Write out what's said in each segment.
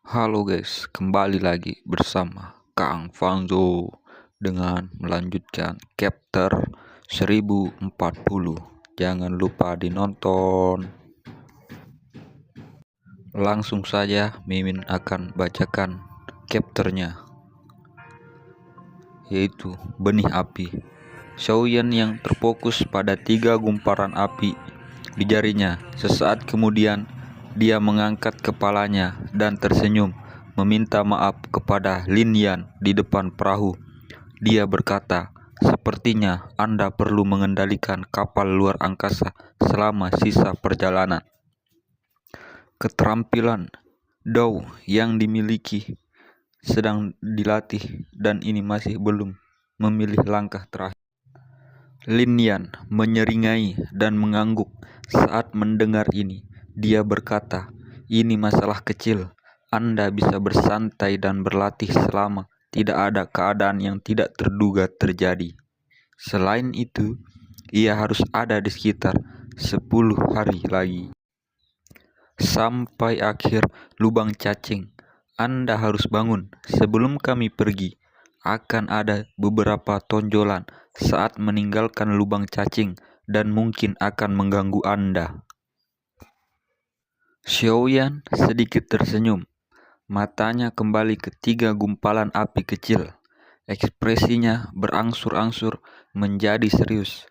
Halo guys, kembali lagi bersama Kang Fanzo dengan melanjutkan chapter 1040. Jangan lupa dinonton. Langsung saja Mimin akan bacakan chapternya, yaitu Benih Api. Xiaoyan yang terfokus pada 3 gumparan api di jarinya. Sesaat kemudian dia mengangkat kepalanya dan tersenyum, meminta maaf kepada Lin Yan di depan perahu. Dia berkata, "Sepertinya Anda perlu mengendalikan kapal luar angkasa selama sisa perjalanan. Keterampilan Dao yang dimiliki sedang dilatih dan ini masih belum memilih langkah terakhir." Lin Yan menyeringai dan mengangguk saat mendengar ini. Dia berkata, "Ini masalah kecil. Anda bisa bersantai dan berlatih selama tidak ada keadaan yang tidak terduga terjadi. Selain itu, ia harus ada di sekitar 10 hari lagi. Sampai akhir lubang cacing, Anda harus bangun sebelum kami pergi. Akan ada beberapa tonjolan saat meninggalkan lubang cacing dan mungkin akan mengganggu Anda." Xiaoyan sedikit tersenyum. Matanya kembali ke 3 gumpalan api kecil. Ekspresinya berangsur-angsur menjadi serius.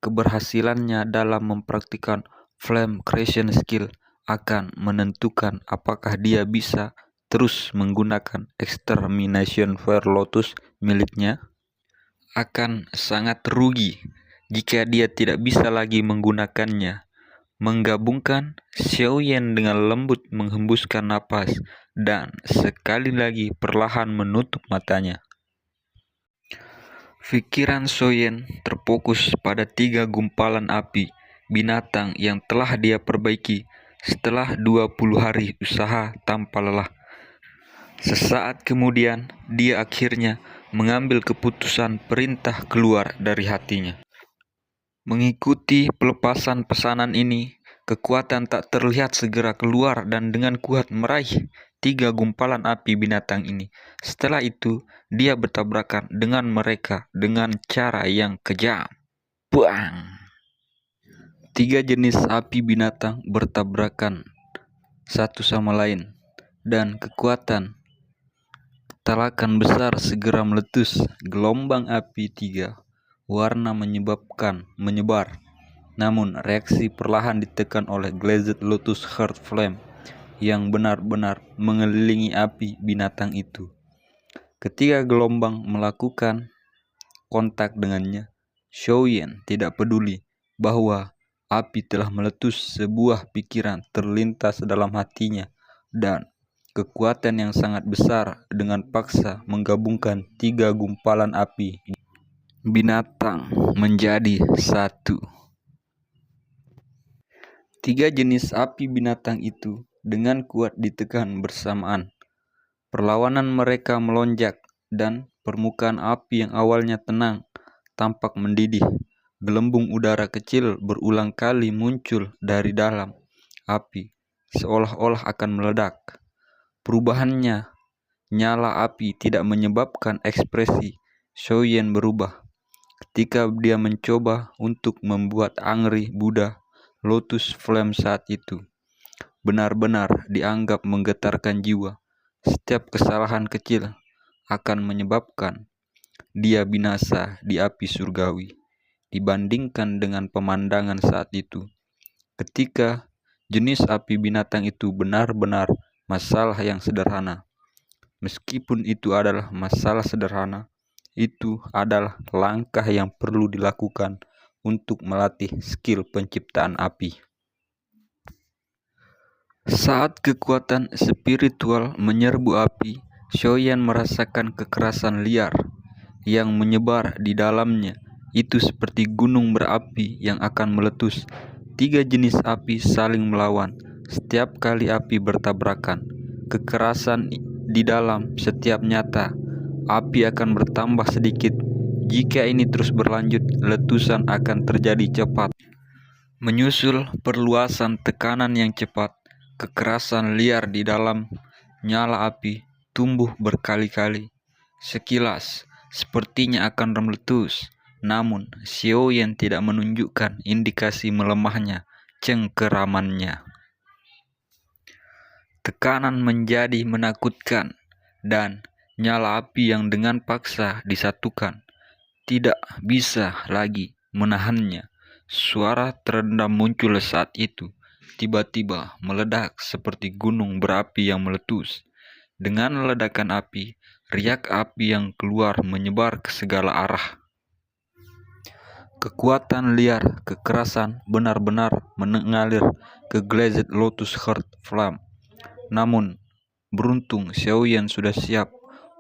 Keberhasilannya dalam mempraktikkan flame creation skill akan menentukan apakah dia bisa terus menggunakan extermination fire lotus miliknya. Akan sangat rugi jika dia tidak bisa lagi menggunakannya. Menggabungkan, Xiaoyan dengan lembut menghembuskan napas dan sekali lagi perlahan menutup matanya. Pikiran Xiaoyan terfokus pada 3 gumpalan api binatang yang telah dia perbaiki setelah 20 hari usaha tanpa lelah. Sesaat kemudian, dia akhirnya mengambil keputusan perintah keluar dari hatinya. Mengikuti pelepasan pesanan ini, kekuatan tak terlihat segera keluar dan dengan kuat meraih 3 gumpalan api binatang ini. Setelah itu, dia bertabrakan dengan mereka dengan cara yang kejam. Bang! 3 jenis api binatang bertabrakan satu sama lain, dan kekuatan talakan besar segera meletus. Gelombang api 3 warna menyebar. Namun reaksi perlahan ditekan oleh Glazed Lotus Heart Flame yang benar-benar mengelilingi api binatang itu. Ketika gelombang melakukan kontak dengannya, Xiaoyan tidak peduli bahwa api telah meletus. Sebuah pikiran terlintas dalam hatinya dan kekuatan yang sangat besar dengan paksa menggabungkan 3 gumpalan api binatang menjadi satu. 3 jenis api binatang itu dengan kuat ditekan bersamaan. Perlawanan mereka melonjak dan permukaan api yang awalnya tenang tampak mendidih. Gelembung udara kecil berulang kali muncul dari dalam api, seolah-olah akan meledak. Perubahannya, nyala api tidak menyebabkan ekspresi Xiaoyan berubah. Ketika dia mencoba untuk membuat Angry Buddha Lotus Flame saat itu, benar-benar dianggap menggetarkan jiwa. Setiap kesalahan kecil akan menyebabkan dia binasa di api surgawi. Dibandingkan dengan pemandangan saat itu, ketika jenis api binatang itu benar-benar masalah yang sederhana. Meskipun itu adalah masalah sederhana, itu adalah langkah yang perlu dilakukan untuk melatih skill penciptaan api. Saat kekuatan spiritual menyerbu api, Xiaoyan merasakan kekerasan liar yang menyebar di dalamnya. Itu seperti gunung berapi yang akan meletus. 3 jenis api saling melawan. Setiap kali api bertabrakan, kekerasan di dalam setiap nyata. Api akan bertambah sedikit. Jika ini terus berlanjut, letusan akan terjadi cepat. Menyusul perluasan tekanan yang cepat, kekerasan liar di dalam nyala api tumbuh berkali-kali. Sekilas, sepertinya akan meletus. Namun, Xiaoyan tidak menunjukkan indikasi melemahnya cengkeramannya. Tekanan menjadi menakutkan, dan nyala api yang dengan paksa disatukan tidak bisa lagi menahannya. Suara terendah muncul saat itu, tiba-tiba meledak seperti gunung berapi yang meletus. Dengan ledakan api, riak api yang keluar menyebar ke segala arah. Kekuatan liar, kekerasan benar-benar mengalir ke Glazed Lotus Heart Flame. Namun, beruntung Xiaoyan sudah siap.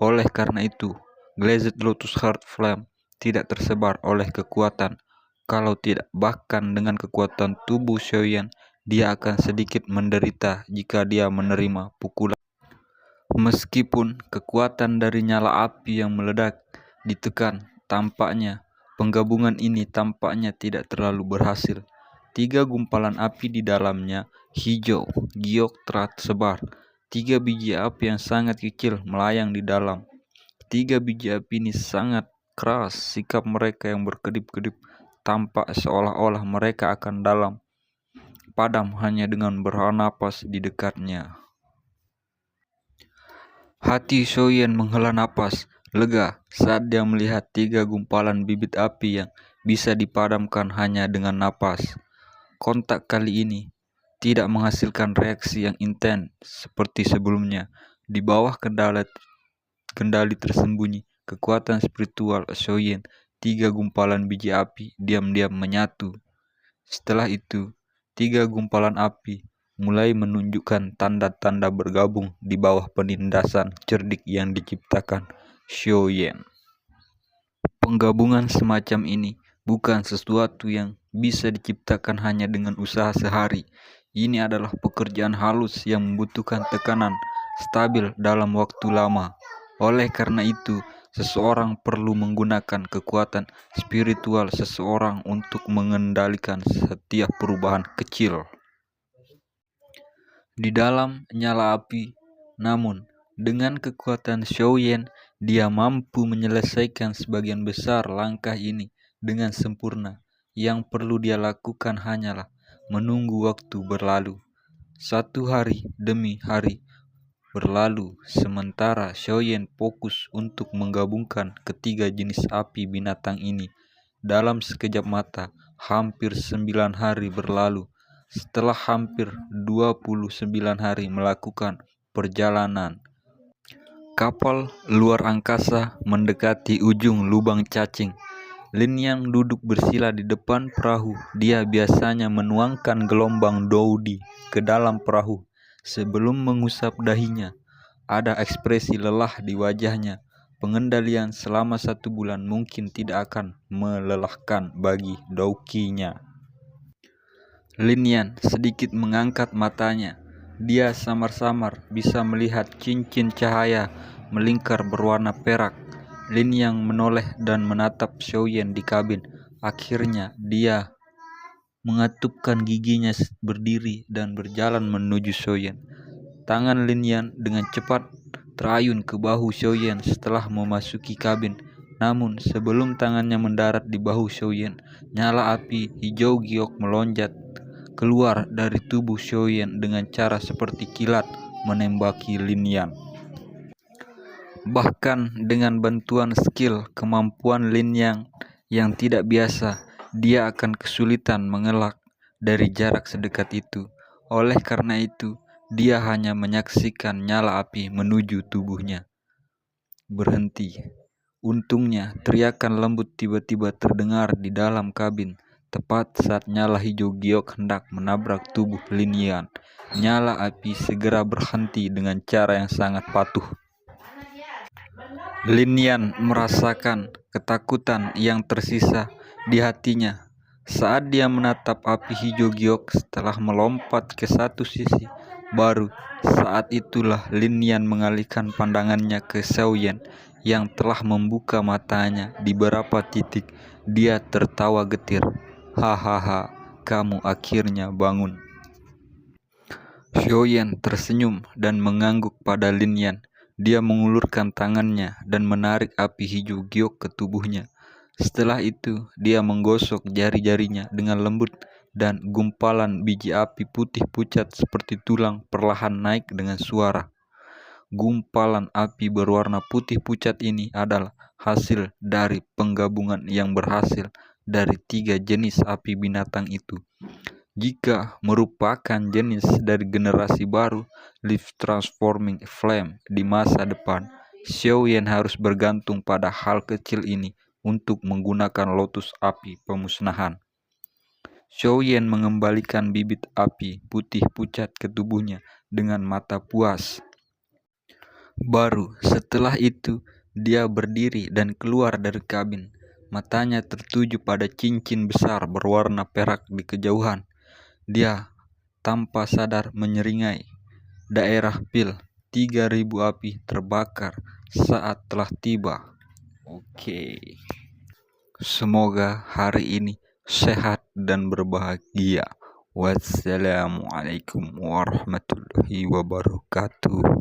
Oleh karena itu, Glazed Lotus Heart Flame tidak tersebar oleh kekuatan. Kalau tidak, bahkan dengan kekuatan tubuh Xiaoyan, dia akan sedikit menderita jika dia menerima pukulan. Meskipun kekuatan dari nyala api yang meledak ditekan, tampaknya penggabungan ini tampaknya tidak terlalu berhasil. 3 gumpalan api di dalamnya hijau giok tersebar. 3 biji api yang sangat kecil melayang di dalam. 3 biji api ini sangat keras. Sikap mereka yang berkedip-kedip tampak seolah-olah mereka akan padam hanya dengan bernapas di dekatnya. Hati Xiaoyan menghela napas lega saat dia melihat 3 gumpalan bibit api yang bisa dipadamkan hanya dengan napas. Kontak kali ini tidak menghasilkan reaksi yang intens seperti sebelumnya. Di bawah kendali tersembunyi kekuatan spiritual Xiaoyan, 3 gumpalan biji api diam-diam menyatu. Setelah itu, 3 gumpalan api mulai menunjukkan tanda-tanda bergabung di bawah penindasan cerdik yang diciptakan Xiaoyan. Penggabungan semacam ini bukan sesuatu yang bisa diciptakan hanya dengan usaha sehari. Ini adalah pekerjaan halus yang membutuhkan tekanan stabil dalam waktu lama. Oleh karena itu, seseorang perlu menggunakan kekuatan spiritual seseorang untuk mengendalikan setiap perubahan kecil di dalam nyala api. Namun, dengan kekuatan Xiaoyan, dia mampu menyelesaikan sebagian besar langkah ini dengan sempurna. Yang perlu dia lakukan hanyalah menunggu waktu berlalu. 1 hari demi hari berlalu, sementara Xiaoyan fokus untuk menggabungkan ketiga jenis api binatang ini. Dalam sekejap mata, hampir 9 hari berlalu. Setelah hampir 29 hari melakukan perjalanan, kapal luar angkasa mendekati ujung lubang cacing. Lin Yang duduk bersila di depan perahu. Dia biasanya menuangkan gelombang Doudi ke dalam perahu sebelum mengusap dahinya. Ada ekspresi lelah di wajahnya. Pengendalian selama 1 bulan mungkin tidak akan melelahkan bagi Doukinya. Lin Yan sedikit mengangkat matanya. Dia samar-samar bisa melihat cincin cahaya melingkar berwarna perak. Lin Yang menoleh dan menatap Xiaoyan di kabin. Akhirnya dia mengatupkan giginya berdiri dan berjalan menuju Xiaoyan. Tangan Lin Yan dengan cepat terayun ke bahu Xiaoyan setelah memasuki kabin. Namun sebelum tangannya mendarat di bahu Xiaoyan, nyala api hijau giok melonjak keluar dari tubuh Xiaoyan dengan cara seperti kilat menembaki Lin Yan. Bahkan dengan bantuan skill kemampuan Lin yang tidak biasa, dia akan kesulitan mengelak dari jarak sedekat itu. Oleh karena itu, dia hanya menyaksikan nyala api menuju tubuhnya. Berhenti. Untungnya, teriakan lembut tiba-tiba terdengar di dalam kabin. Tepat saat nyala hijau giok hendak menabrak tubuh Lin Yan, nyala api segera berhenti dengan cara yang sangat patuh. Lin Yan merasakan ketakutan yang tersisa di hatinya saat dia menatap api hijau giok setelah melompat ke satu sisi. Baru saat itulah Lin Yan mengalihkan pandangannya ke Xiaoyan yang telah membuka matanya di beberapa titik. Dia tertawa getir. Hahaha, kamu akhirnya bangun. Xiaoyan tersenyum dan mengangguk pada Lin Yan. Dia mengulurkan tangannya dan menarik api hijau giok ke tubuhnya. Setelah itu, dia menggosok jari-jarinya dengan lembut dan gumpalan biji api putih pucat seperti tulang perlahan naik dengan suara. Gumpalan api berwarna putih pucat ini adalah hasil dari penggabungan yang berhasil dari 3 jenis api binatang itu. Jika merupakan jenis dari generasi baru Leaf Transforming Flame di masa depan, Xiaoyan harus bergantung pada hal kecil ini untuk menggunakan lotus api pemusnahan. Xiaoyan mengembalikan bibit api putih pucat ke tubuhnya dengan mata puas. Baru setelah itu, dia berdiri dan keluar dari kabin. Matanya tertuju pada cincin besar berwarna perak di kejauhan. Dia tanpa sadar menyeringai. Daerah Pil, 3000 api terbakar saat telah tiba. Oke. Semoga hari ini sehat dan berbahagia. Wassalamualaikum warahmatullahi wabarakatuh.